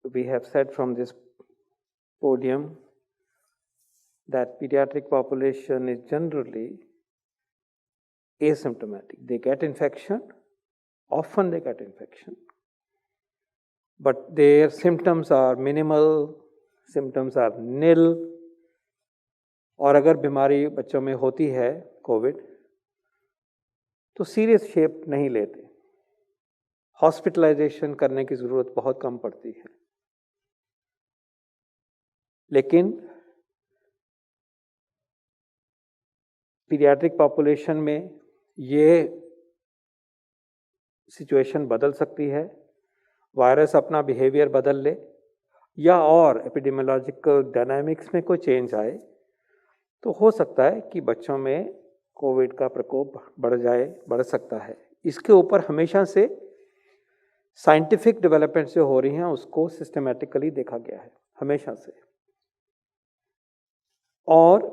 we have said from this podium that pediatric population is generally asymptomatic. They get infection, often they get infection, but their symptoms are minimal, symptoms are nil, और अगर बीमारी बच्चों में होती है Covid तो serious shape नहीं लेते, हॉस्पिटलाइजेशन करने की ज़रूरत बहुत कम पड़ती है। लेकिन पीडियाट्रिक पॉपुलेशन में ये सिचुएशन बदल सकती है, वायरस अपना बिहेवियर बदल ले या और एपिडेमियोलॉजिकल डायनामिक्स में कोई चेंज आए तो हो सकता है कि बच्चों में कोविड का प्रकोप बढ़ सकता है। इसके ऊपर हमेशा से साइंटिफिक डेवलपमेंट जो हो रही हैं उसको सिस्टमैटिकली देखा गया है हमेशा से, और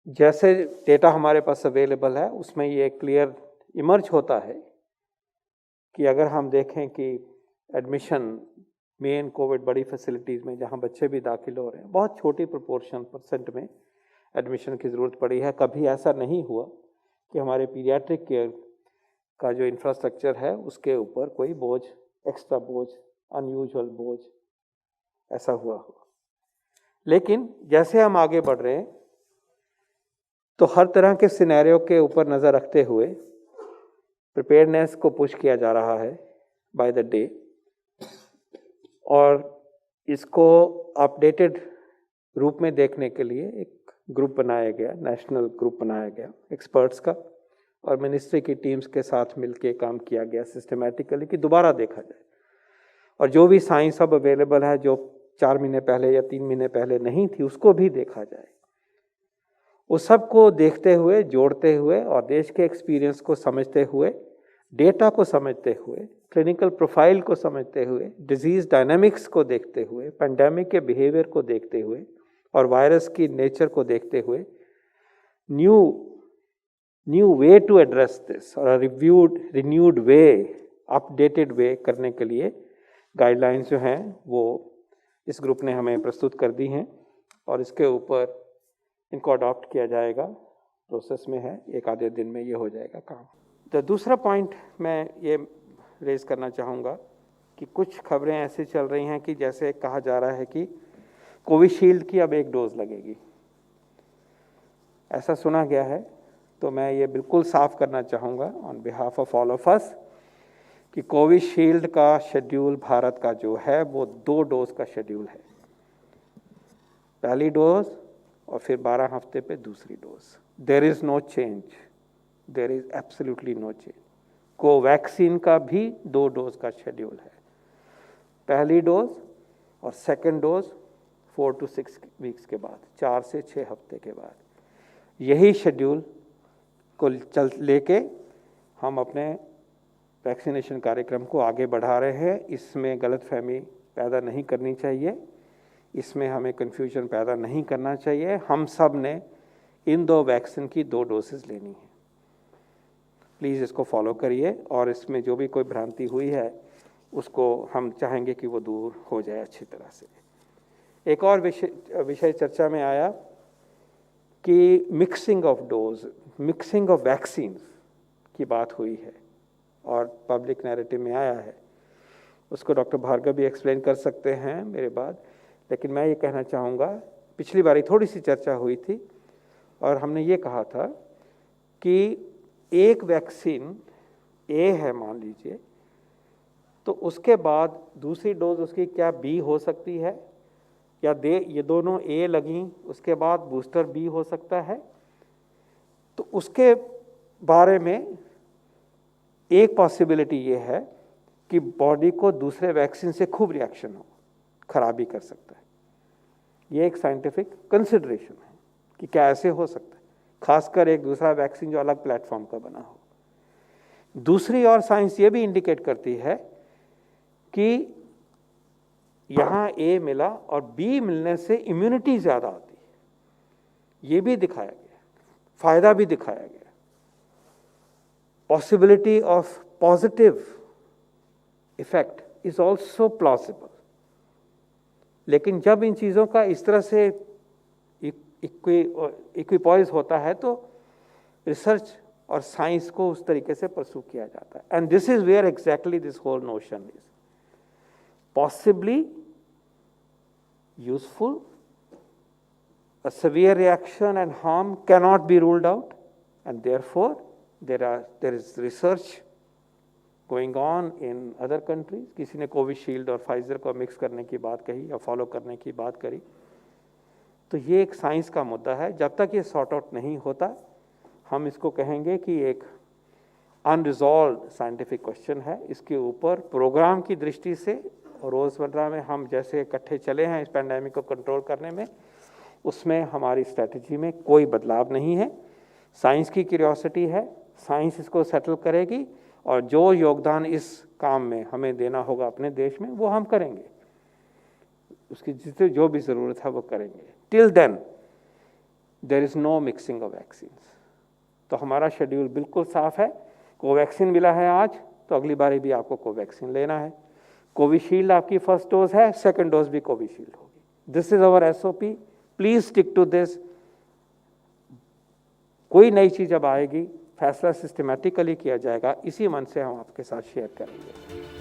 जैसे डेटा हमारे पास अवेलेबल है उसमें ये क्लियर इमर्ज होता है कि अगर हम देखें कि एडमिशन मेन कोविड बड़ी फैसिलिटीज़ में जहाँ बच्चे भी दाखिल हो रहे हैं, बहुत छोटी परसेंट में एडमिशन की ज़रूरत पड़ी है। कभी ऐसा नहीं हुआ कि हमारे पीडियाट्रिक केयर का जो इंफ्रास्ट्रक्चर है उसके ऊपर कोई बोझ, एक्स्ट्रा बोझ, अनयूजुअल बोझ ऐसा हुआ हो। लेकिन जैसे हम आगे बढ़ रहे हैं तो हर तरह के सिनेरियो के ऊपर नज़र रखते हुए प्रिपेयर्डनेस को पुश किया जा रहा है बाय द डे, और इसको अपडेटेड रूप में देखने के लिए एक ग्रुप बनाया गया, नेशनल ग्रुप बनाया गया एक्सपर्ट्स का, और मिनिस्ट्री की टीम्स के साथ मिलके काम किया गया सिस्टमैटिकली कि दोबारा देखा जाए, और जो भी साइंस अब अवेलेबल है जो 4 महीने पहले या 3 महीने पहले नहीं थी उसको भी देखा जाए। उस सब को देखते हुए, जोड़ते हुए और देश के एक्सपीरियंस को समझते हुए, डेटा को समझते हुए, क्लिनिकल प्रोफाइल को समझते हुए, डिजीज़ डायनामिक्स को देखते हुए, पेंडेमिक के बिहेवियर को देखते हुए और वायरस की नेचर को देखते हुए new way to address this or renewed way, updated way करने के लिए गाइडलाइंस जो हैं वो इस ग्रुप ने हमें प्रस्तुत कर दी हैं, और इसके ऊपर इनको अडॉप्ट किया जाएगा, प्रोसेस में है, 1 आधे दिन में ये हो जाएगा काम। तो दूसरा पॉइंट मैं ये रेज करना चाहूँगा कि कुछ खबरें ऐसे चल रही हैं कि जैसे कहा जा रहा है कि कोविशील्ड की अब 1 डोज लगेगी, ऐसा सुना गया है। तो मैं ये बिल्कुल साफ करना चाहूँगा on behalf of all of us कि कोविशील्ड का शेड्यूल भारत का जो है वो 2 डोज का शेड्यूल है, पहली डोज और फिर 12 हफ्ते पे दूसरी dose. There is no change, there is absolutely no change. Covaxin का भी 2 डोज का शेड्यूल है, पहली डोज और सेकेंड डोज 4 to 6 वीक्स के बाद, 4 से 6 हफ्ते के बाद। यही शेड्यूल को लेके हम अपने वैक्सीनेशन कार्यक्रम को आगे बढ़ा रहे हैं। इसमें गलतफहमी पैदा नहीं करनी चाहिए, इसमें हमें कन्फ्यूजन पैदा नहीं करना चाहिए। हम सब ने इन 2 वैक्सीन की 2 डोसेस लेनी है। प्लीज़ इसको फॉलो करिए, और इसमें जो भी कोई भ्रांति हुई है उसको हम चाहेंगे कि वो दूर हो जाए अच्छी तरह से। एक और विषय चर्चा में आया कि mixing of dose, mixing of vaccine की बात हुई है और पब्लिक नैरेटिव में आया है। उसको डॉक्टर भार्गव भी एक्सप्लेन कर सकते हैं मेरे बाद, लेकिन मैं ये कहना चाहूँगा, पिछली बारी थोड़ी सी चर्चा हुई थी और हमने ये कहा था कि एक वैक्सीन ए है मान लीजिए, तो उसके बाद दूसरी डोज उसकी क्या बी हो सकती है, या ये दोनों ए लगी उसके बाद बूस्टर बी हो सकता है। तो उसके बारे में एक पॉसिबिलिटी ये है कि बॉडी को दूसरे वैक्सीन से खूब रिएक्शन हो, खराबी कर सकता है। ये एक साइंटिफिक कंसिडरेशन है कि क्या ऐसे हो सकता है, खासकर एक दूसरा वैक्सीन जो अलग प्लेटफॉर्म का बना हो। दूसरी और साइंस ये भी इंडिकेट करती है कि यहाँ ए मिला और बी मिलने से इम्यूनिटी ज़्यादा आती है, ये भी दिखाया गया, फायदा भी दिखाया गया। Possibility of positive effect is also plausible. लेकिन जब इन चीज़ों का इस तरह से इक्विपॉइज होता है तो रिसर्च और साइंस को उस तरीके से परसू किया जाता है। And this is where exactly this whole notion is possibly useful, a severe reaction and harm cannot be ruled out, and therefore there is research going on in other countries. किसी ने Covishield और Pfizer को mix करने की बात कही या follow करने की बात करी, तो ये एक साइंस का मुद्दा है। जब तक ये सॉर्ट आउट नहीं होता हम इसको कहेंगे कि एक अनरिजॉल्व साइंटिफिक क्वेश्चन है। इसके ऊपर प्रोग्राम की दृष्टि से रोजमर्रा में हम जैसे इकट्ठे चले हैं इस पैंडेमिक को कंट्रोल करने में, उसमें हमारी स्ट्रैटेजी में कोई बदलाव नहीं है। साइंस की क्यूरियोसिटी है, साइंस इसको सेटल करेगी और जो योगदान इस काम में हमें देना होगा अपने देश में वो हम करेंगे, उसकी जितनी जो भी ज़रूरत है वो करेंगे। Till then there is no mixing of vaccines. तो हमारा शेड्यूल बिल्कुल साफ है। कोवैक्सीन मिला है आज, तो अगली बारी भी आपको कोवैक्सीन लेना है। कोविशील्ड आपकी फर्स्ट डोज है, सेकंड डोज भी कोविशील्ड होगी। This is our SOP, please stick to this. कोई नई चीज जब आएगी फैसला सिस्टमैटिकली किया जाएगा, इसी मन से हम आपके साथ शेयर करेंगे।